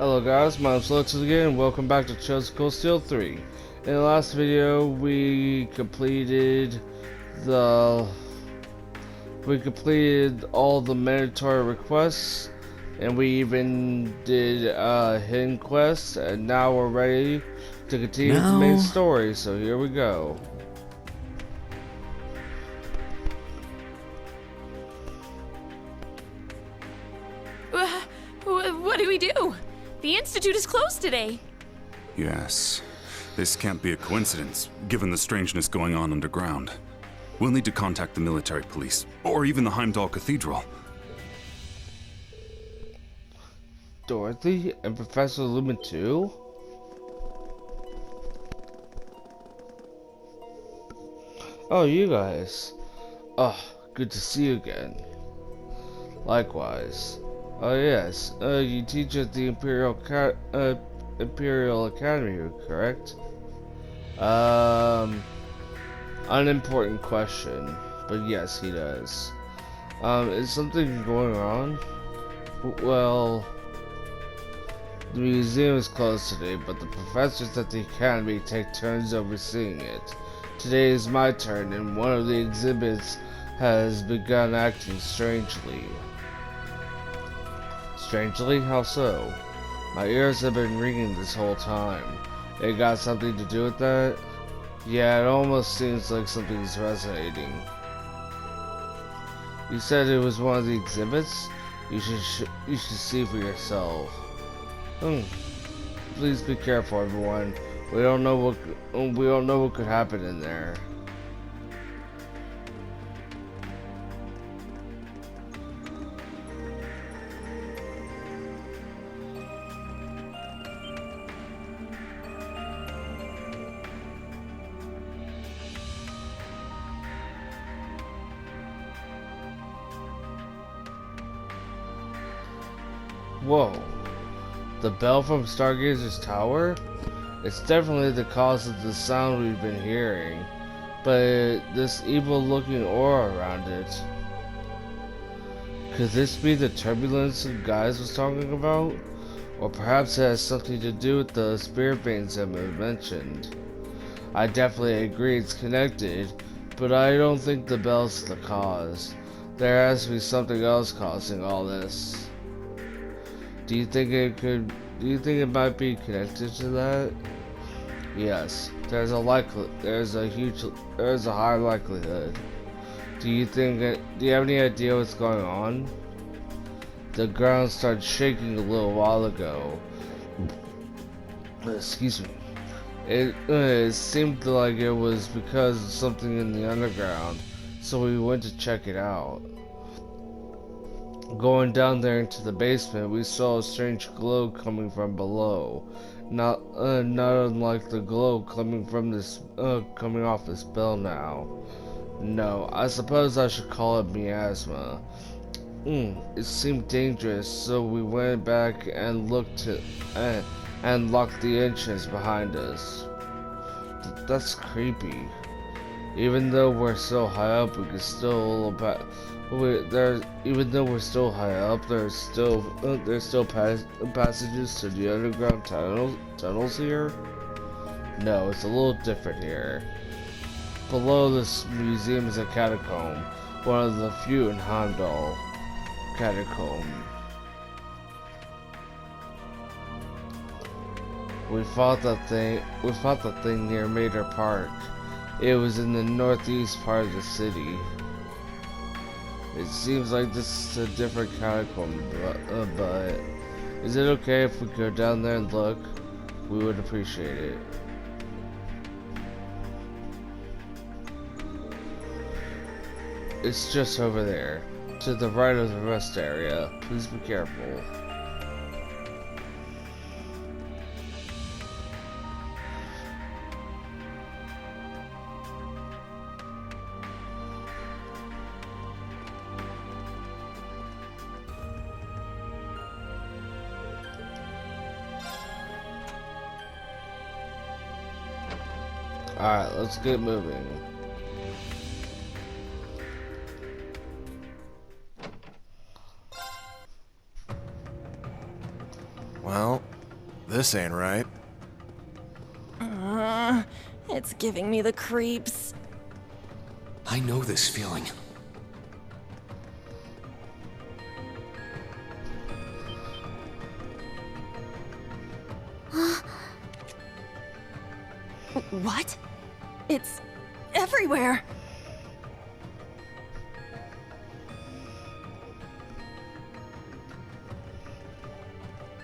Hello guys, my name's Lotus again, and welcome back to Chosen Cold Steel 3. In the last video, the we completed all the mandatory requests, and we even did hidden quests, and now we're ready to continue with the main story. So here we go. What do we do? The Institute is closed today. Yes. This can't be a coincidence, given the strangeness going on underground. We'll need to contact the military police, or even the Heimdall Cathedral. Dorothy and Professor Lumen too? Oh, you guys. Oh, good to see you again. Likewise. Oh yes, you teach at the Imperial Academy, correct? Unimportant question, but yes, he does. Is something going on? Well, the museum is closed today, but the professors at the Academy take turns overseeing it. Today is my turn, and one of the exhibits has begun acting strangely. Strangely? How so? My ears have been ringing this whole time. It got something to do with that? Yeah, it almost seems like something's resonating. You said it was one of the exhibits? You should see for yourself. Please be careful, everyone. We don't know what could happen in there. Whoa. The bell from Stargazer's tower? It's definitely the cause of the sound we've been hearing, but this evil-looking aura around it. Could this be the turbulence the guys was talking about? Or perhaps it has something to do with the spirit veins that were mentioned. I definitely agree it's connected, but I don't think the bell's the cause. There has to be something else causing all this. Do you think it might be connected to that? Yes, there's a high likelihood. Do you have any idea what's going on? The ground started shaking a little while ago. Excuse me. It seemed like it was because of something in the underground, so we went to check it out. Going down there into the basement, we saw a strange glow coming from below. Not unlike the glow coming off this bell now. No, I suppose I should call it miasma. It seemed dangerous, so we went back and locked the entrance behind us. That's creepy. Even though we're so high up, we can still even though we're still high up, there's still passages to the underground tunnels here. No, it's a little different here. Below this museum is a catacomb, one of the few in Heimdall. Catacomb. We fought that thing near Mater Park. It was in the northeast part of the city. It seems like this is a different catacomb, but is it okay if we go down there and look? We would appreciate it. It's just over there, to the right of the rest area. Please be careful. Alright, let's get moving. Well, this ain't right. It's giving me the creeps. I know this feeling. What? It's everywhere.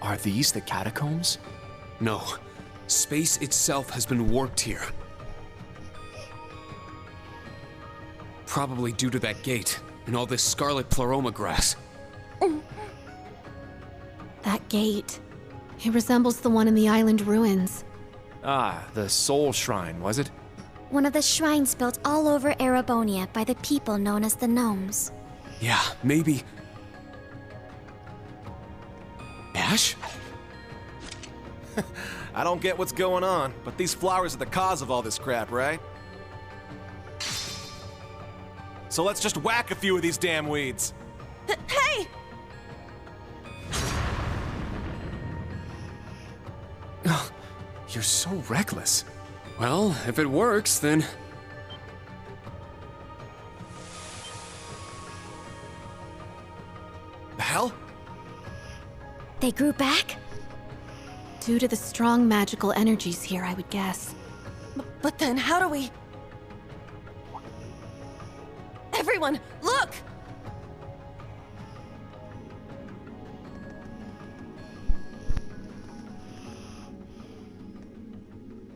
Are these the catacombs? No. Space itself has been warped here. Probably due to that gate and all this scarlet pleroma grass. That gate. It resembles the one in the island ruins. Ah, the Soul Shrine, was it? One of the shrines built all over Erebonia by the people known as the Gnomes. Yeah, maybe. Ash? I don't get what's going on, but these flowers are the cause of all this crap, right? So let's just whack a few of these damn weeds. Hey! You're so reckless. Well, if it works, then... The hell? They grew back? Due to the strong magical energies here, I would guess. But then how do we... Everyone, look!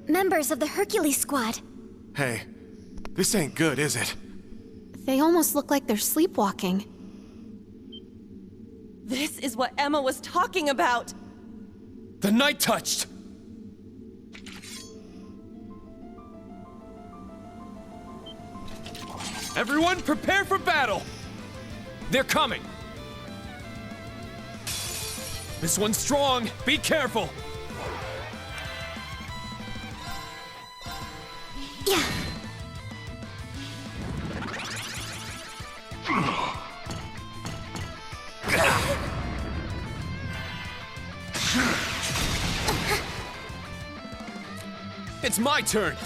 Members of the Hercules Squad. Hey, this ain't good, is it? They almost look like they're sleepwalking. This is what Emma was talking about! The Night Touched! Everyone, prepare for battle! They're coming! This one's strong! Be careful! Yeah. It's my turn!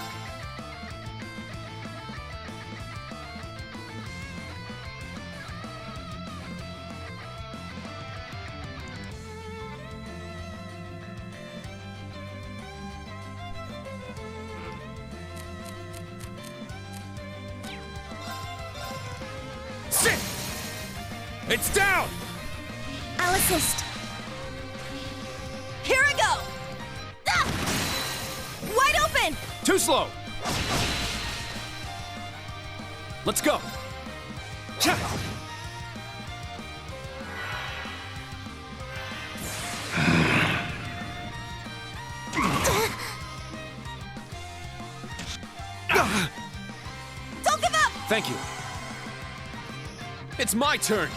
Sit! It's down! I'll assist. Here I go! Ah! Wide open! Too slow! Let's go! Don't give up! Thank you. It's my turn!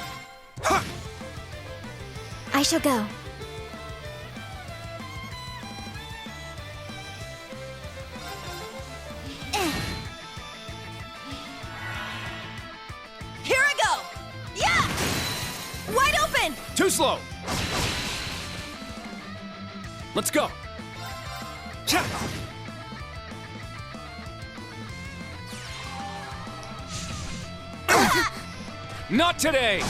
I shall go. Here I go! Yeah! Wide open! Too slow! Let's go! Not today!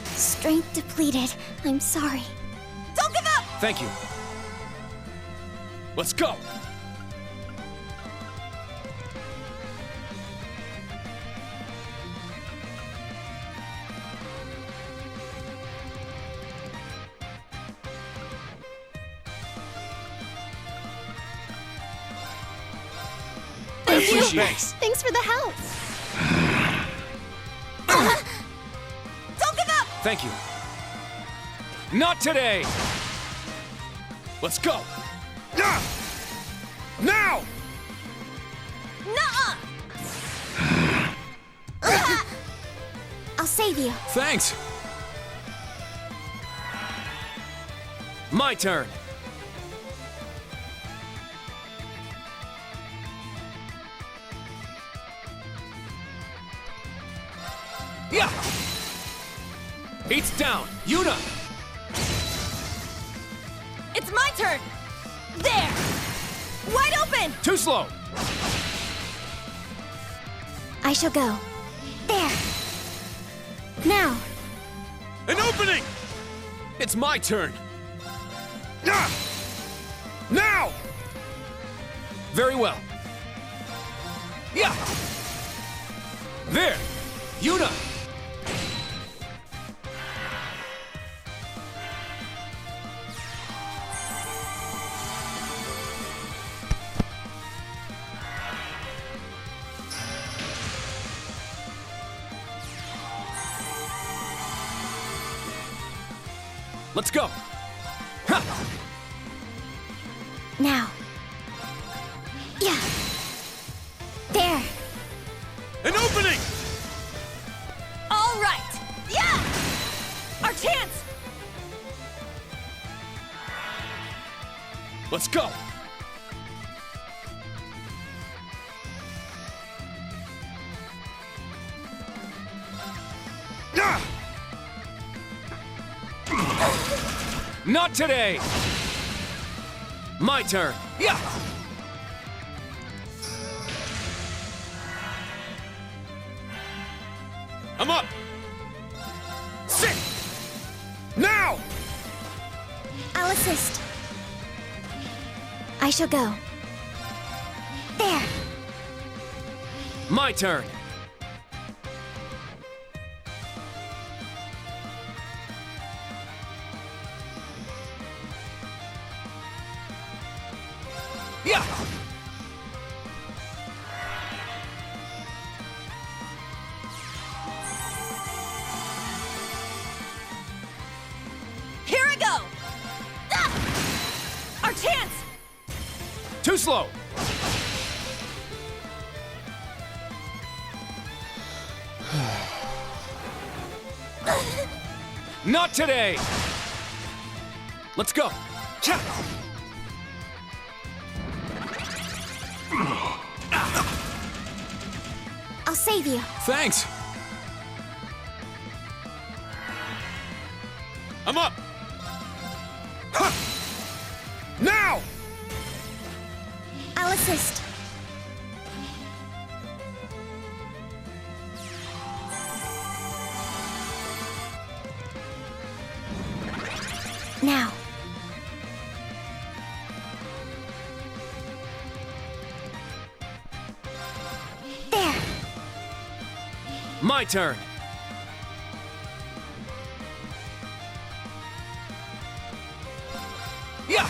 Strength depleted. I'm sorry. Don't give up! Thank you. Let's go! I appreciate it. Thanks for the help. Don't give up! Thank you. Not today! Let's go! Now! Nuh-uh! I'll save you. Thanks! My turn! Yeah! Heat's down! Yuna! It's my turn! There! Wide open! Too slow! I shall go. There. Now. An opening! It's my turn! Now! Very well. Yeah! There! Yuna! Let's go! Ha! Now. Yeah. There. An opening! All right! Yeah! Our chance! Let's go! Not today! My turn! Yeah! I'm up! Sit! Now! I'll assist. I shall go. There. My turn! Yeah! Here I go! Ah! Our chance! Too slow! Not today! Let's go! Cha! I'll save you. Thanks! I'm up! Ha! Now! I'll assist. Now. There. My turn! Yeah!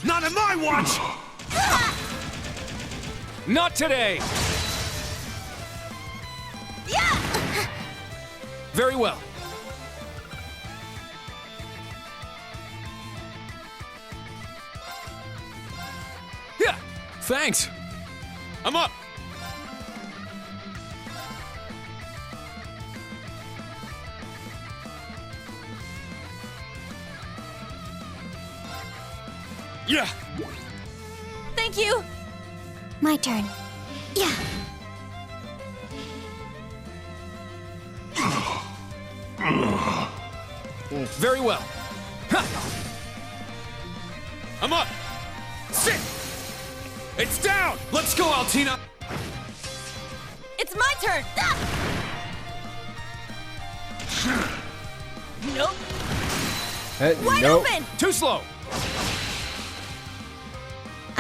Not on my watch! Not today! Yeah! Very well. Yeah, thanks. I'm up. Yeah. Thank you! My turn. Yeah. Very well. Ha! I'm up. Sit. It's down. Let's go, Altina. It's my turn! Ah! Nope! Wide Nope. open! Too slow.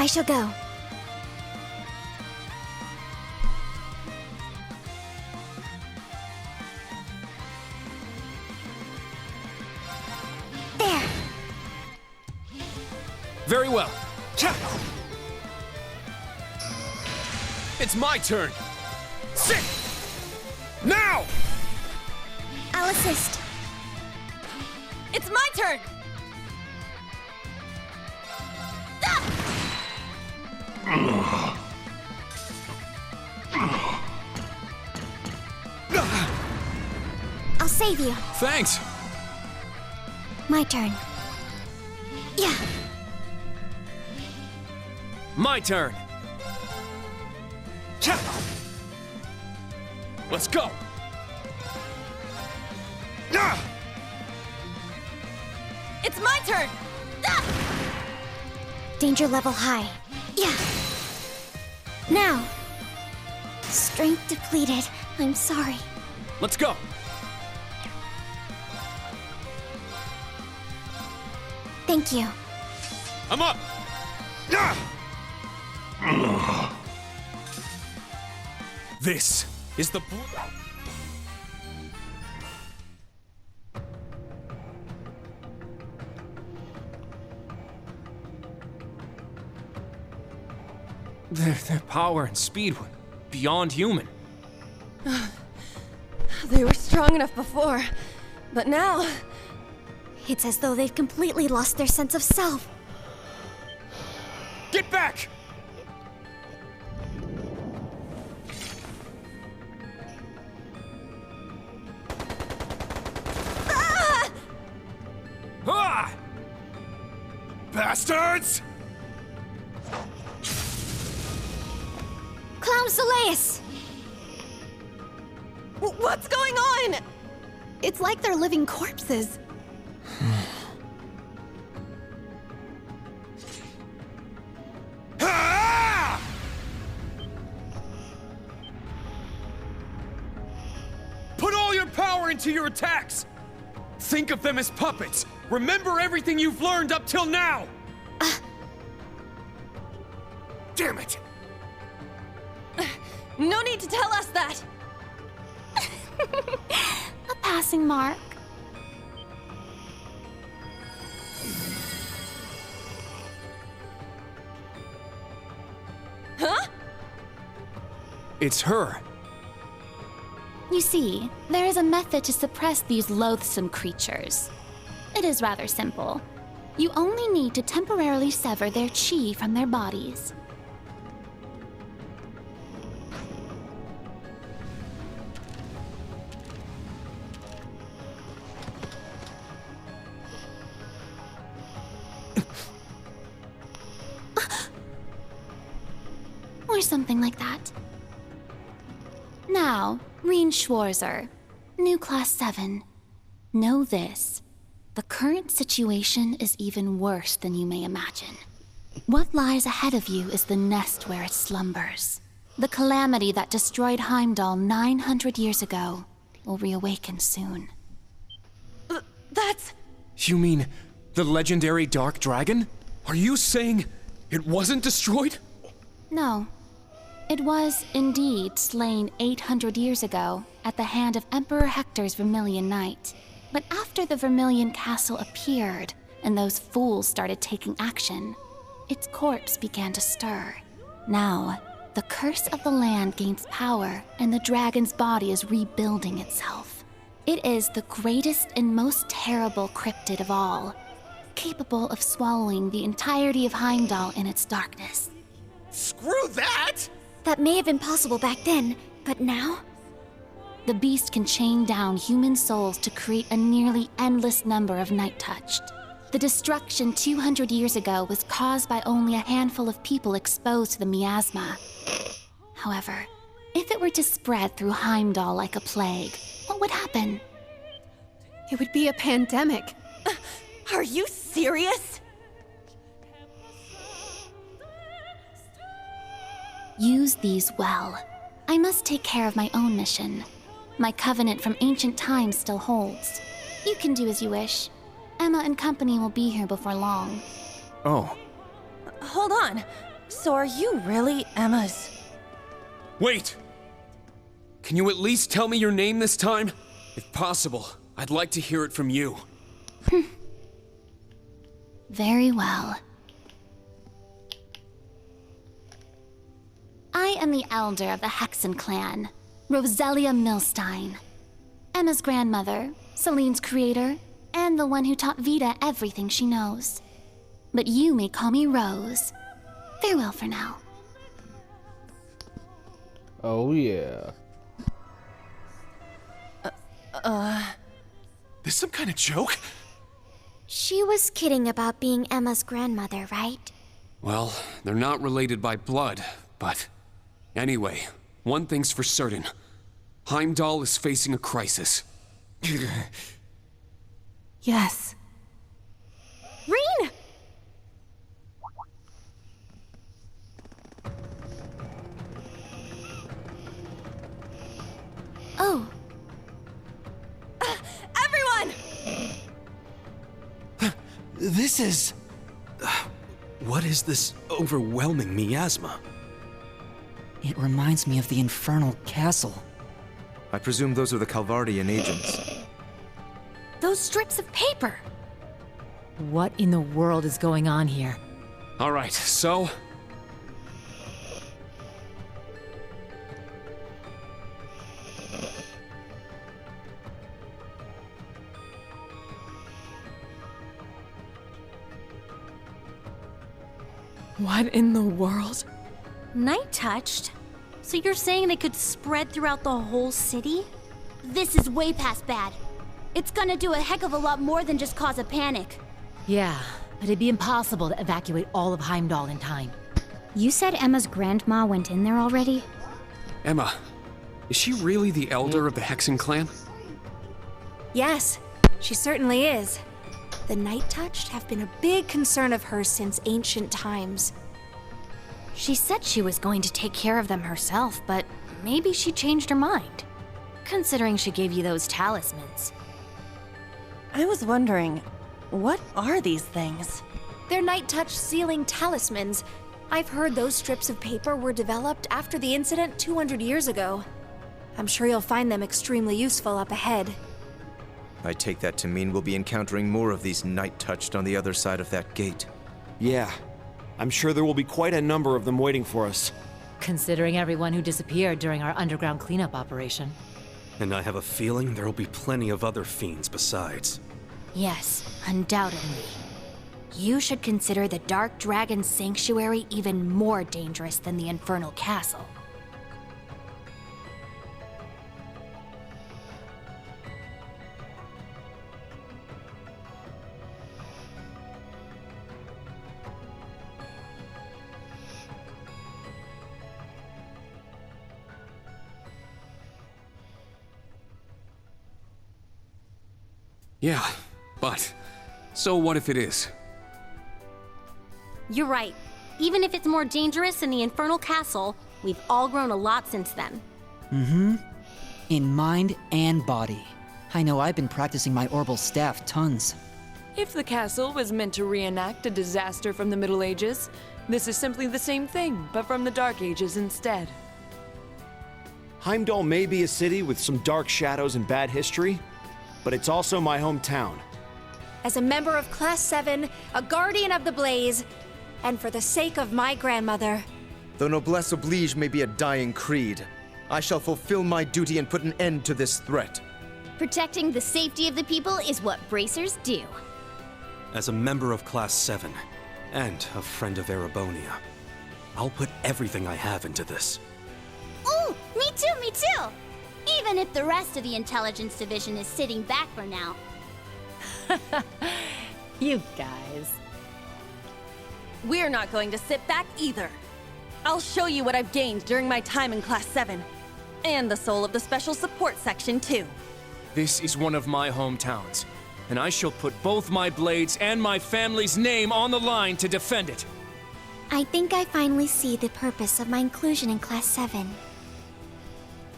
I shall go. There. Very well. Cha! It's my turn. Sit. Now. I'll assist. It's my turn! I'll save you. Thanks. My turn. Yeah. My turn. Let's go! It's my turn! Ah! Danger level high. Yeah. Now. Strength depleted. I'm sorry. Let's go! Thank you. I'm up! This is the... Their power and speed were beyond human. They were strong enough before, but now... It's as though they've completely lost their sense of self. Get back! Ah! Bastards! Clown Soleus! What's going on? It's like they're living corpses. Ah! Put all your power into your attacks! Think of them as puppets! Remember everything you've learned up till now! Damn it! No need to tell us that! A passing mark. Huh? It's her. You see, there is a method to suppress these loathsome creatures. It is rather simple. You only need to temporarily sever their chi from their bodies. Or something like that. Now, Reen Schwarzer, new Class 7. Know this. The current situation is even worse than you may imagine. What lies ahead of you is the nest where it slumbers. The calamity that destroyed Heimdall 900 years ago will reawaken soon. That's... You mean the legendary Dark Dragon? Are you saying it wasn't destroyed? No. It was, indeed, slain 800 years ago at the hand of Emperor Hector's Vermilion Knight. But after the Vermilion Castle appeared, and those fools started taking action, its corpse began to stir. Now, the curse of the land gains power, and the dragon's body is rebuilding itself. It is the greatest and most terrible cryptid of all, capable of swallowing the entirety of Heimdall in its darkness. Screw that! That may have been possible back then, but now? The beast can chain down human souls to create a nearly endless number of Night-Touched. The destruction 200 years ago was caused by only a handful of people exposed to the miasma. However, if it were to spread through Heimdall like a plague, what would happen? It would be a pandemic. Are you serious? Use these well. I must take care of my own mission. My covenant from ancient times still holds. You can do as you wish. Emma and company will be here before long. Oh. Hold on. So are you really Emma's... Wait! Can you at least tell me your name this time? If possible, I'd like to hear it from you. Very well. I am the elder of the Hexen clan, Roselia Milstein. Emma's grandmother, Celine's creator, and the one who taught Vita everything she knows. But you may call me Rose. Farewell for now. Oh yeah. This some kind of joke? She was kidding about being Emma's grandmother, right? Well, they're not related by blood, but Anyway, one thing's for certain. Heimdall is facing a crisis. Yes. Rean! Oh, Everyone! This is... What is this overwhelming miasma? It reminds me of the Infernal Castle. I presume those are the Calvardian agents. those strips of paper! What in the world is going on here? Alright, so... What in the world? Night touched? So you're saying they could spread throughout the whole city? This is way past bad. It's gonna do a heck of a lot more than just cause a panic. Yeah, but it'd be impossible to evacuate all of Heimdall in time. You said Emma's grandma went in there already? Emma, is she really the elder of the Hexen clan? Yes, she certainly is. The Night Touched have been a big concern of hers since ancient times. She said she was going to take care of them herself, but maybe she changed her mind. Considering she gave you those talismans. I was wondering, what are these things? They're Night Touch sealing talismans. I've heard those strips of paper were developed after the incident 200 years ago. I'm sure you'll find them extremely useful up ahead. I take that to mean we'll be encountering more of these Night Touched on the other side of that gate. Yeah, I'm sure there will be quite a number of them waiting for us. Considering everyone who disappeared during our underground cleanup operation. And I have a feeling there will be plenty of other fiends besides. Yes, undoubtedly. You should consider the Dark Dragon Sanctuary even more dangerous than the Infernal Castle. Yeah, but... So what if it is? You're right. Even if it's more dangerous than the Infernal Castle, we've all grown a lot since then. Mm-hmm. In mind and body. I know I've been practicing my orbital staff tons. If the castle was meant to reenact a disaster from the Middle Ages, this is simply the same thing, but from the Dark Ages instead. Heimdall may be a city with some dark shadows and bad history, but it's also my hometown. As a member of Class 7, a guardian of the Blaze, and for the sake of my grandmother. Though noblesse oblige may be a dying creed, I shall fulfill my duty and put an end to this threat. Protecting the safety of the people is what bracers do. As a member of Class 7, and a friend of Erebonia, I'll put everything I have into this. Ooh, me too, me too! Even if the rest of the Intelligence Division is sitting back for now. You guys. We're not going to sit back either. I'll show you what I've gained during my time in Class 7. And the soul of the Special Support Section, too. This is one of my hometowns, and I shall put both my blades and my family's name on the line to defend it. I think I finally see the purpose of my inclusion in Class 7.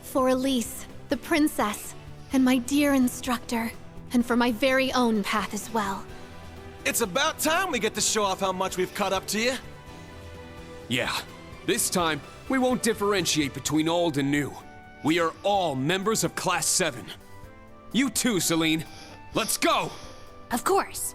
For Elise, the princess, and my dear instructor, and for my very own path as well. It's about time we get to show off how much we've caught up to you. Yeah, this time, we won't differentiate between old and new. We are all members of Class 7. You too, Celine. Let's go! Of course.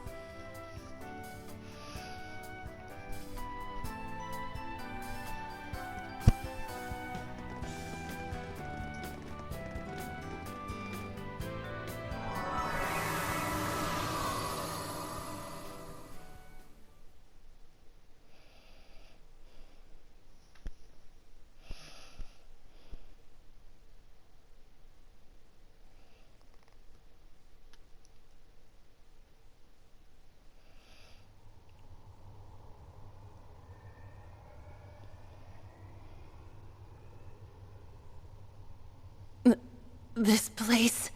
This place...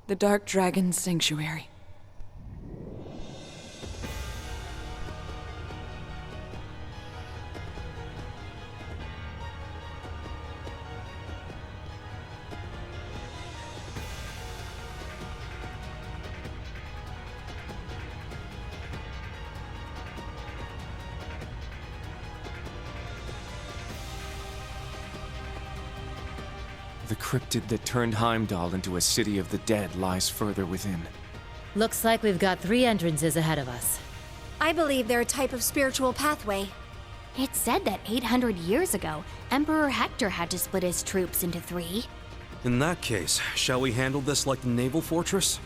The Dark Dragon Sanctuary. The cryptid that turned Heimdall into a city of the dead lies further within. Looks like we've got 3 entrances ahead of us. I believe they're a type of spiritual pathway. It said that 800 years ago, Emperor Hector had to split his troops into 3. In that case, shall we handle this like the naval fortress?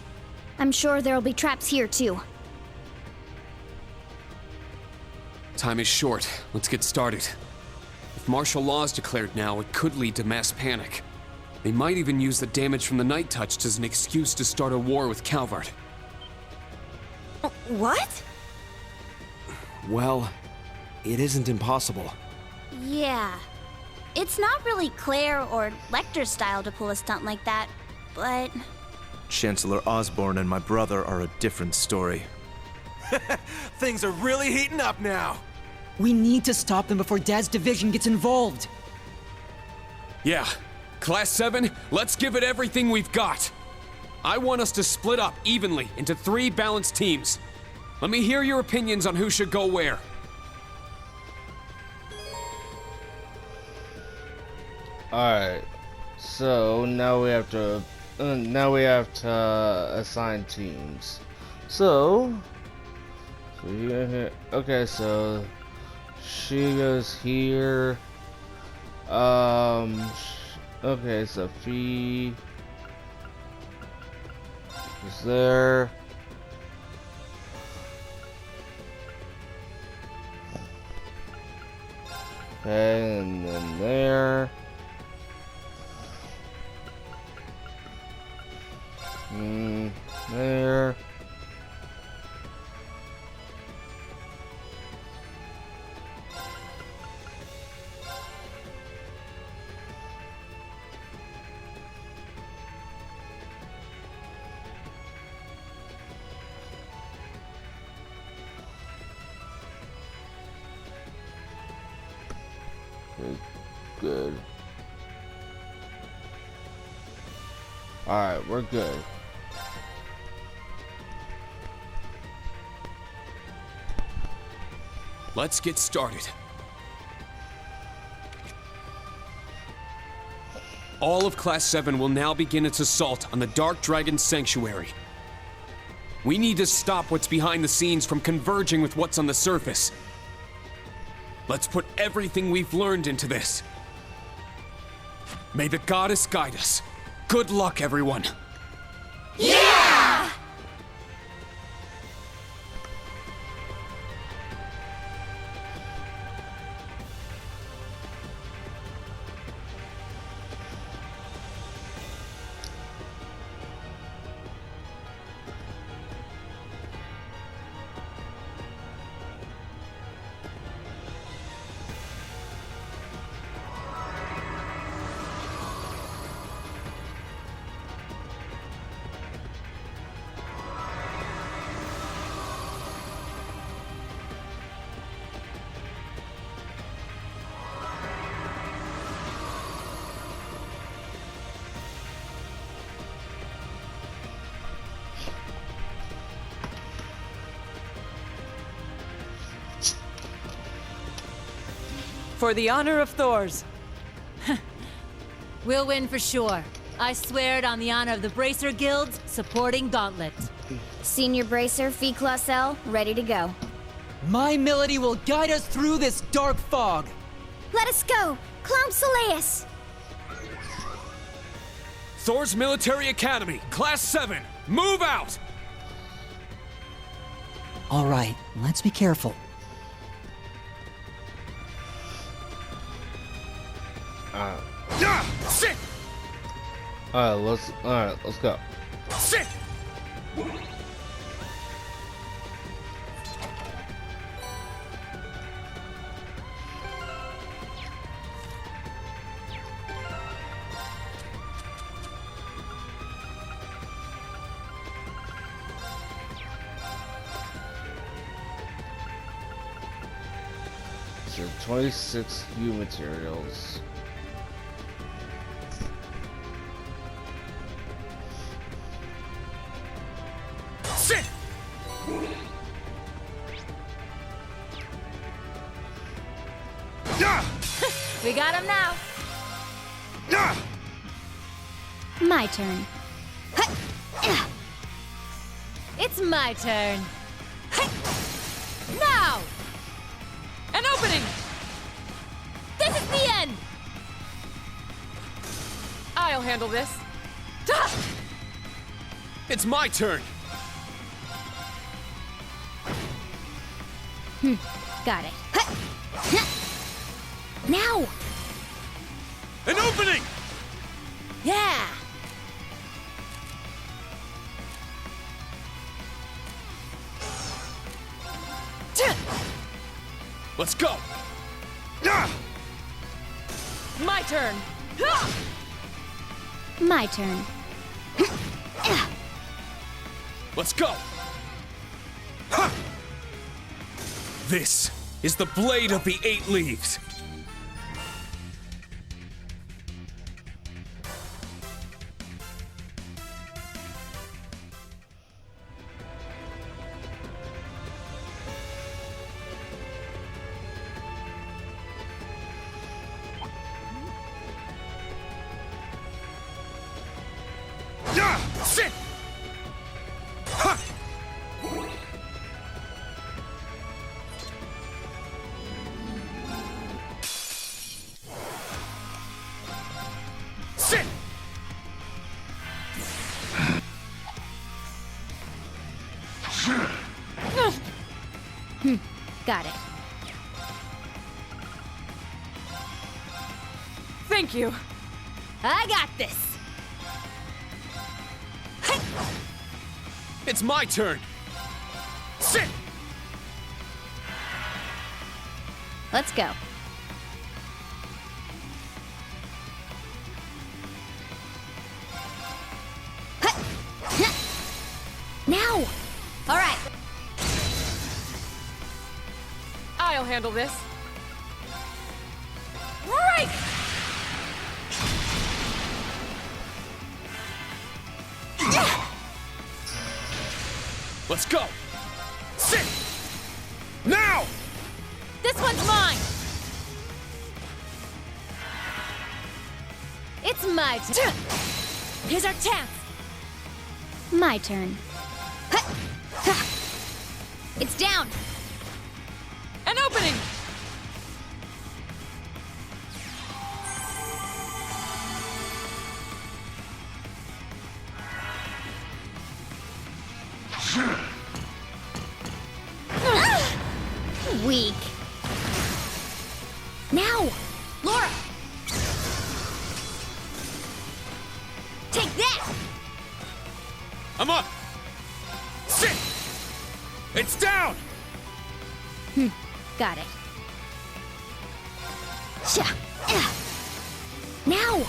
I'm sure there'll be traps here too. Time is short. Let's get started. If martial law is declared now, it could lead to mass panic. They might even use the damage from the Night Touch as an excuse to start a war with Calvard. What? Well, it isn't impossible. Yeah. It's not really Claire or Lecter's style to pull a stunt like that, but... Chancellor Osborn and my brother are a different story. Things are really heating up now! We need to stop them before Dad's division gets involved. Yeah. Class 7, let's give it everything we've got. I want us to split up evenly into 3 balanced teams. Let me hear your opinions on who should go where. Alright, so now we have to assign teams. So here, okay, so she goes here. Okay, so Fee is there. Okay, and then there. There. Good. Alright, we're good. Let's get started. All of Class 7 will now begin its assault on the Dark Dragon Sanctuary. We need to stop what's behind the scenes from converging with what's on the surface. Let's put everything we've learned into this. May the goddess guide us. Good luck, everyone. Yeah! For the honor of Thors. We'll win for sure. I swear it on the honor of the Bracer Guilds supporting Gauntlet. Senior Bracer, Fee Clausel, ready to go. My melody will guide us through this dark fog. Let us go! Clown Soleus! Thor's Military Academy, Class 7, move out! All right, let's be careful. Sit! Alright, let's go. Sit! to 26 hue materials. Sit! We got him now. My turn. It's my turn. Now! An opening! This is the end! I'll handle this. It's my turn! Got it. Now! An opening! Yeah! Let's go! My turn. My turn. Let's go! This is the Blade of the Eight Leaves. Sit! Sit! Got it. Thank you. I got this. It's my turn! Sit! Let's go. Now! All right. I'll handle this. Right! Let's go! Sit! Now! This one's mine. It's my turn. Here's our chance. My turn. It's down! An opening! Weak. Now! Laura! Take that! I'm up! Sit! It's down! Got it. Sha. Now!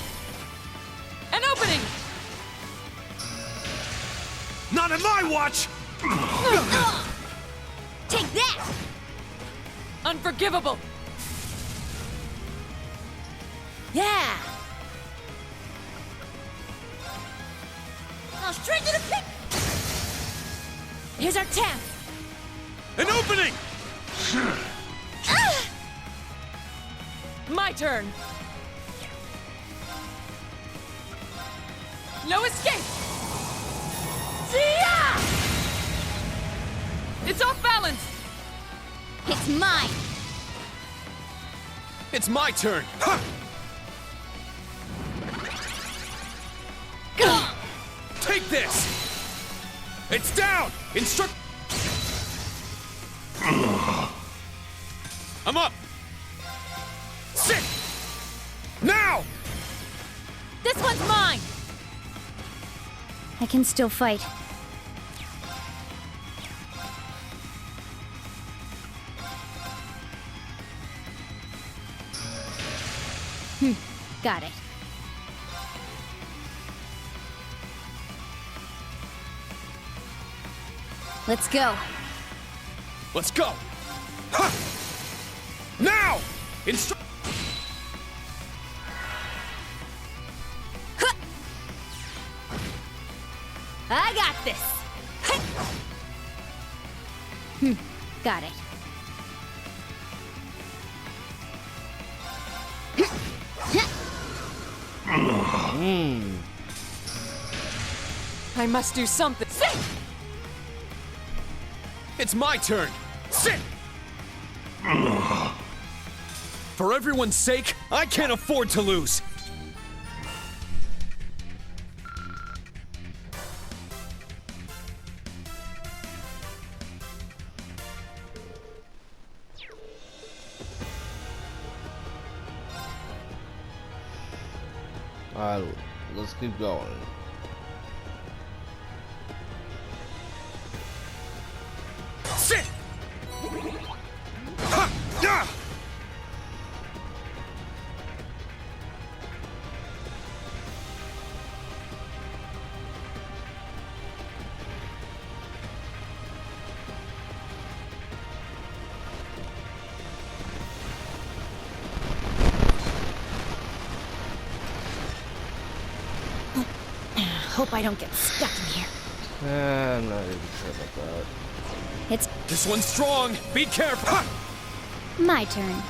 An opening! Not on my watch! Take that! Unforgivable! Yeah! Now straight to the pit! Here's our chance! An opening! My turn! No escape! Yeah! It's off balance! It's mine! It's my turn! Take this! It's down! Instruct... I'm up! Sit! Now! This one's mine! I can still fight. Got it. Let's go. Let's go! Now! I got this. Got it. I must do something. Sit! It's my turn. Sit! For everyone's sake, I can't afford to lose. Alright, let's keep going. Sit! Ha! Yeah! Hope I don't get stuck in here. I'm not even sure about that. It's This one's strong. Be careful. Ha! My turn.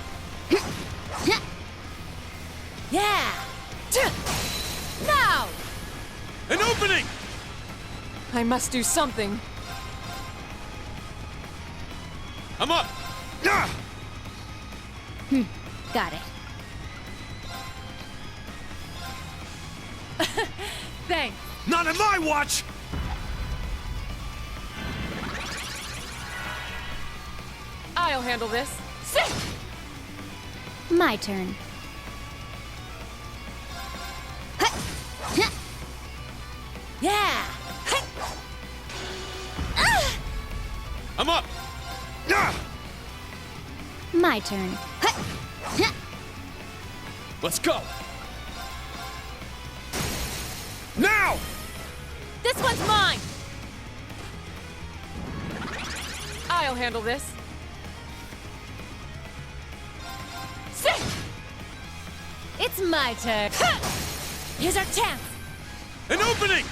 Yeah! Now! An opening! I must do something. I'm up. Yeah! Got it. Thanks. Not on my watch! I'll handle this. Sit! My turn. Yeah! I'm up. Yeah! My turn. Let's go. Now! This one's mine! I'll handle this. Sit! It's my turn. Here's our chance! An opening!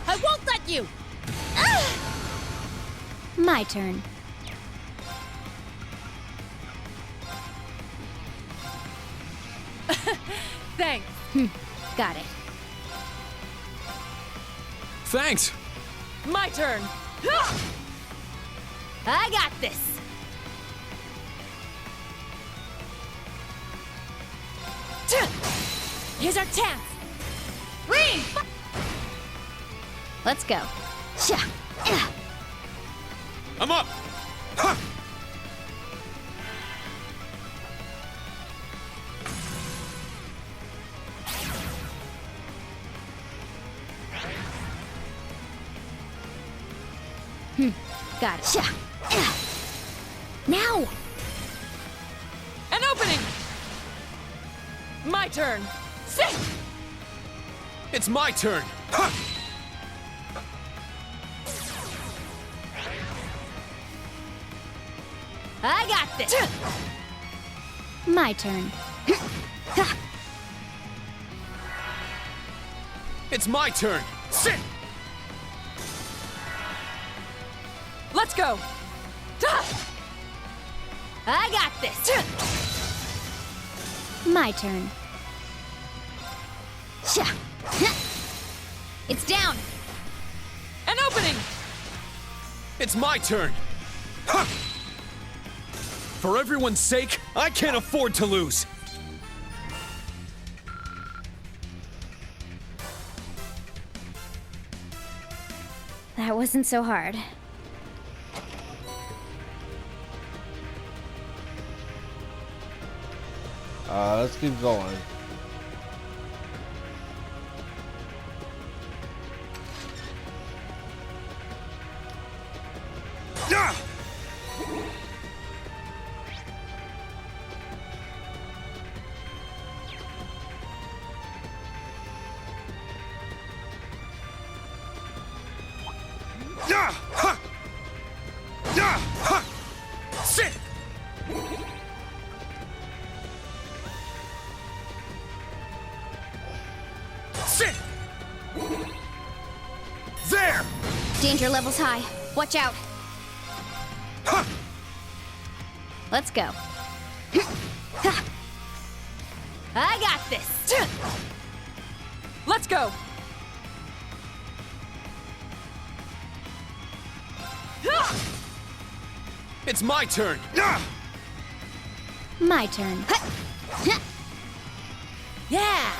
I won't let you! My turn. Thanks. Got it. Thanks. My turn. I got this. Here's our chance. Green! Let's go. I'm up. Ha! Got it. Now! An opening! My turn. Sit! It's my turn. Ha! I got this. My turn. It's my turn. Sit! Let's go. I got this. My turn. It's down. An opening! It's my turn. Ha! For everyone's sake, I can't afford to lose. That wasn't so hard. Let's keep going. Yeah! Yeah! Ha! Yeah! Ha! Sit! There! Danger level's high. Watch out. Let's go. I got this. Let's go! It's my turn! My turn. Yeah!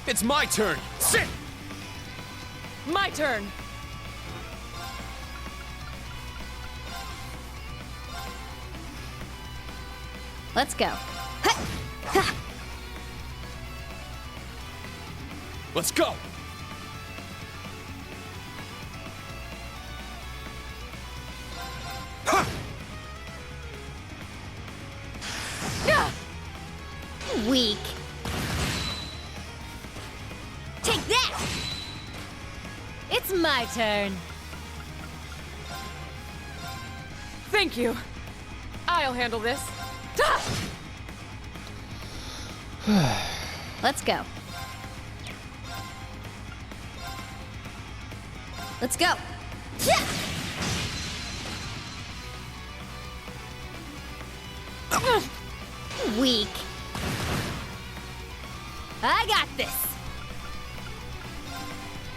It's my turn! Sit! My turn! Let's go. Let's go! Weak. Take that! It's my turn. Thank you. I'll handle this. Let's go. Let's go. Weak. I got this.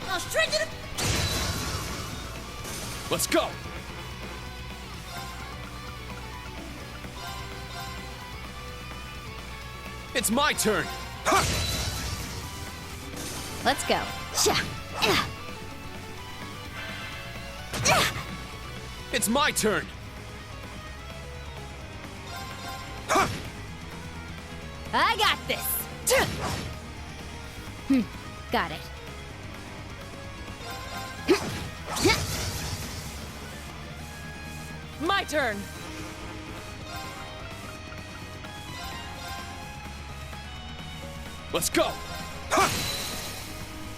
I'll straight to the... Let's go! It's my turn! Let's go. It's my turn! I got this. Got it. My turn! Let's go!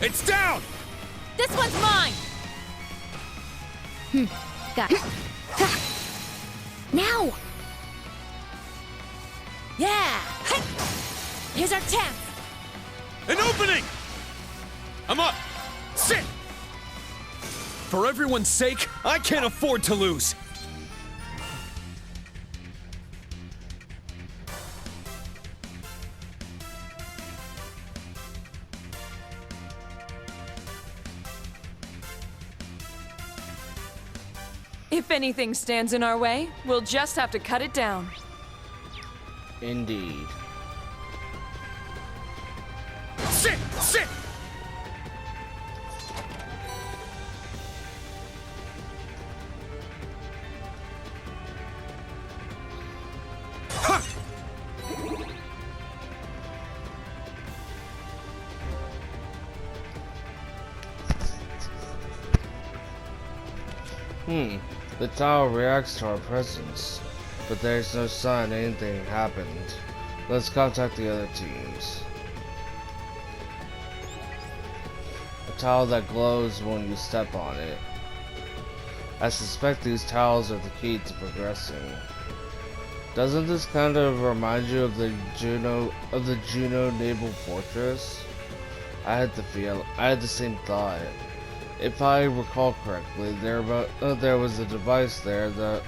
It's down! This one's mine! Got it. Now! Yeah! Here's our chance! An opening! I'm up! Sit! For everyone's sake, I can't afford to lose! If anything stands in our way, we'll just have to cut it down. Indeed. Sit! Sit! The tower reacts to our presence, but there's no sign anything happened. Let's contact the other teams. A tile that glows when you step on it. I suspect these tiles are the key to progressing. Doesn't this kind of remind you of the Juno Naval Fortress? I had the same thought. If I recall correctly, there was a device there that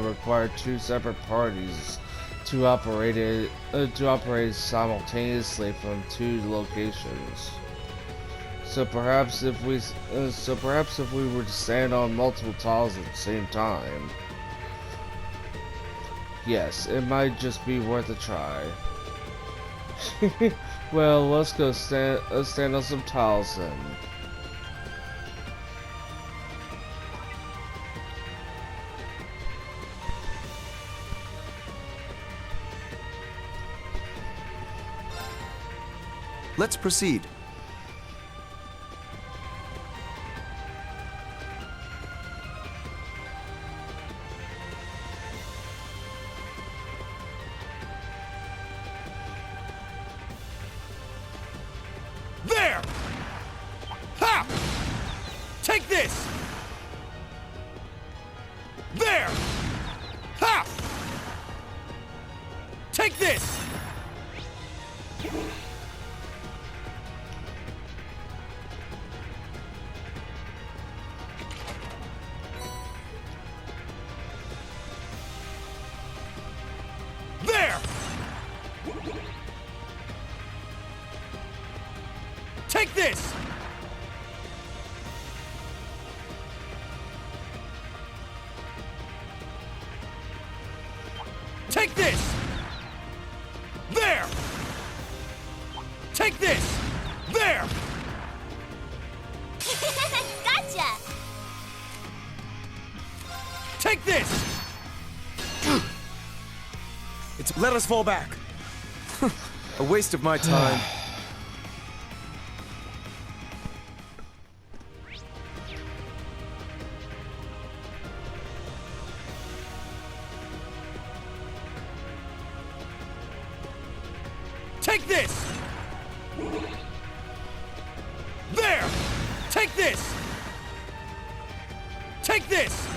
required two separate parties to operate simultaneously from two locations. So perhaps if we were to stand on multiple tiles at the same time, yes, it might just be worth a try. Well, let's go stand on some tiles then. Let's proceed. There! Ha! Take this! There! Ha! Take this! There! Take this! Take this! There! Take this! There! Gotcha! Take this! Let us fall back. A waste of my time. Take this! There! Take this! Take this!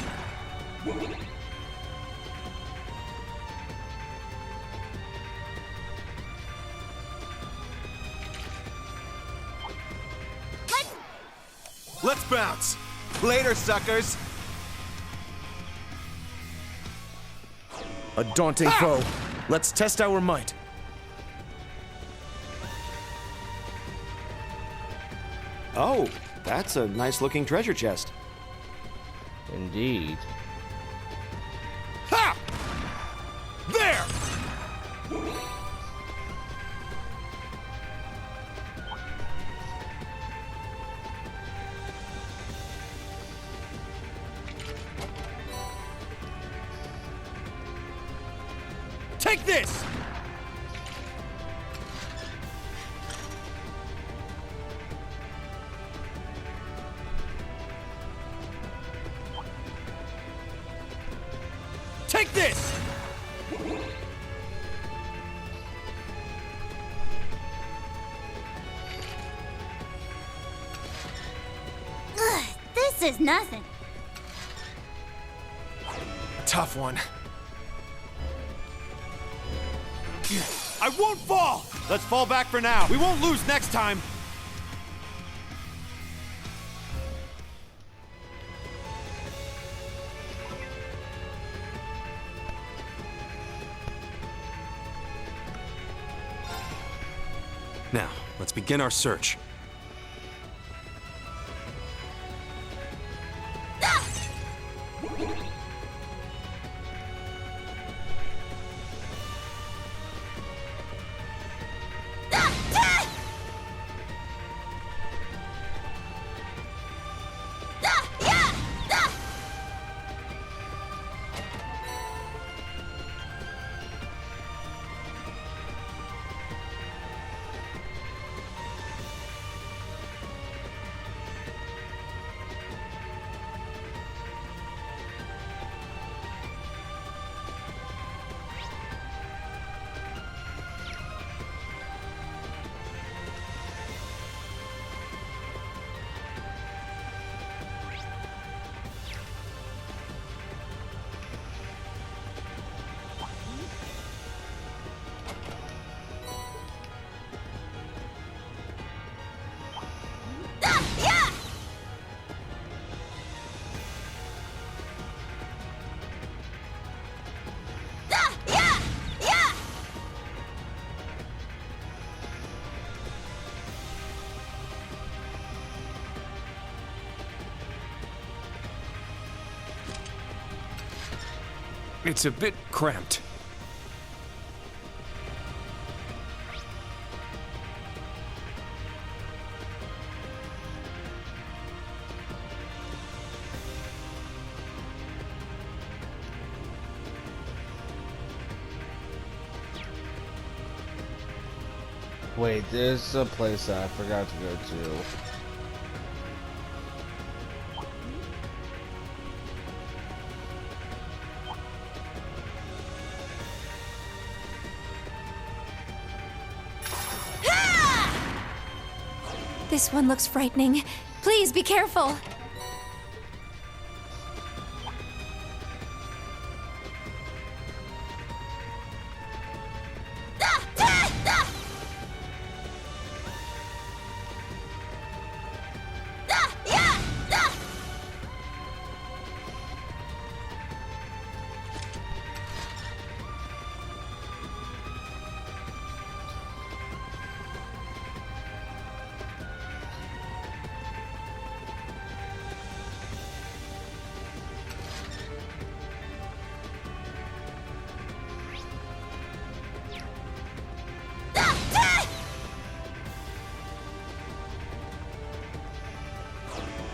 Let's bounce. Later, suckers. A daunting foe. Let's test our might. Oh, that's a nice-looking treasure chest. Indeed. Ha! There! Take this! Take this! Ugh, this is nothing. Tough one. I won't fall! Let's fall back for now. We won't lose next time. Now, let's begin our search. It's a bit cramped. Wait, there's a place that I forgot to go to. This one looks frightening. Please be careful.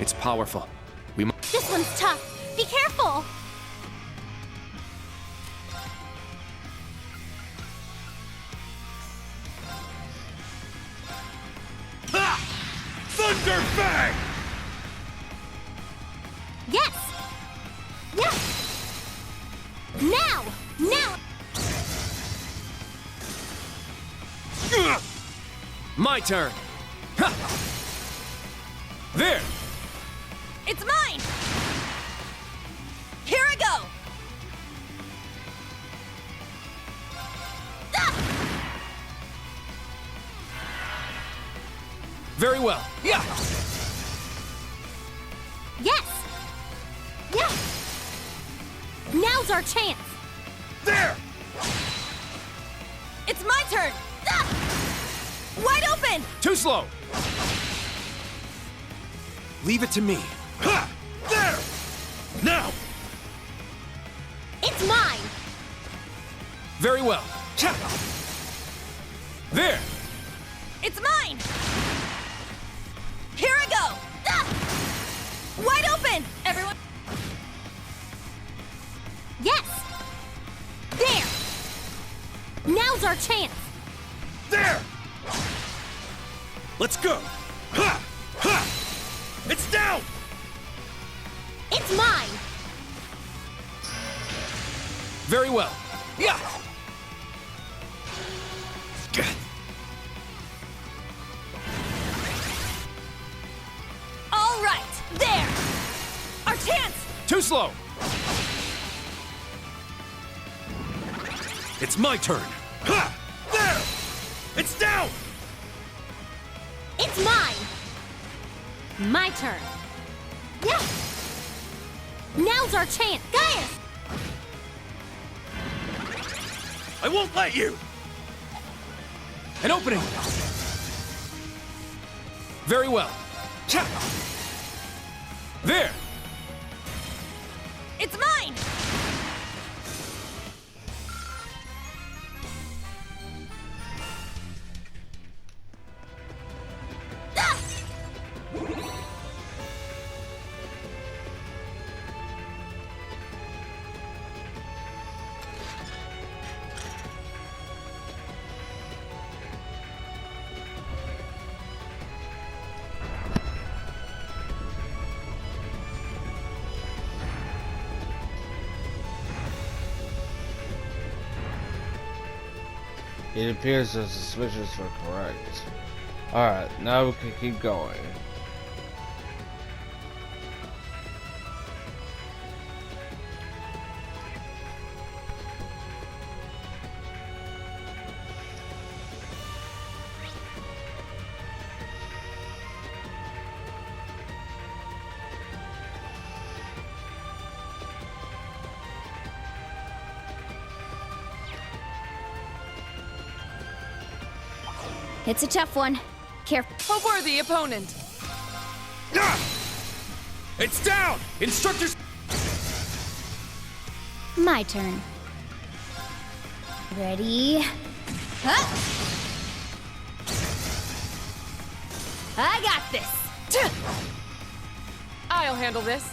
It's powerful. We must. This one's tough. Be careful! Ha! Thunder Fang! Yes! Yes! Now! Now! My turn! Ha! There! It's mine! Here I go! Very well. Yeah! Yes! Yes! Now's our chance! There! It's my turn! Wide open! Too slow! Leave it to me. Ha! There! Now! It's mine! Very well. Cha! There! It's mine! Here I go! Wide open! Everyone... Yes! There! Now's our chance! There! Let's go! Ha! Ha! It's down! It's mine! Very well. Yeah! All right! There! Our chance! Too slow! It's my turn! Ha! There! It's down! It's mine! My turn! Yeah! Now's our chance! Gaius! I won't let you! An opening! Very well. Cha! There! It's mine! It appears the suspicions were correct. Alright, now we can keep going. It's a tough one. Careful. A worthy opponent. It's down! Instructors! My turn. Ready? Huh? I got this. I'll handle this.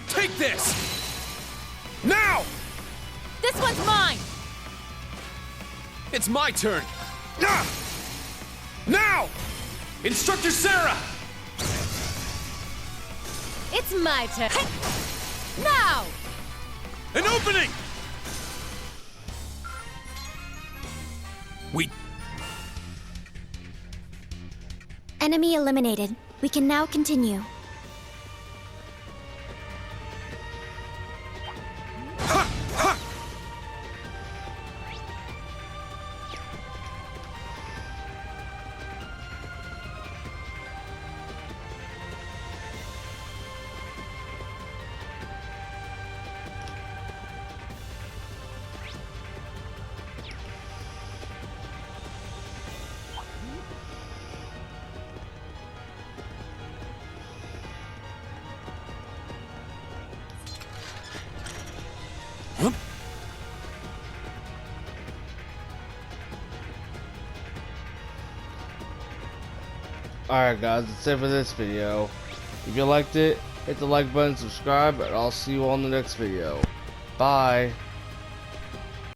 Take this! Now! This one's mine! It's my turn. Now! Instructor Sarah! It's my turn. Now! An opening! Enemy eliminated. We can now continue. Alright guys, that's it for this video. If you liked it, hit the like button, subscribe, and I'll see you on the next video. Bye.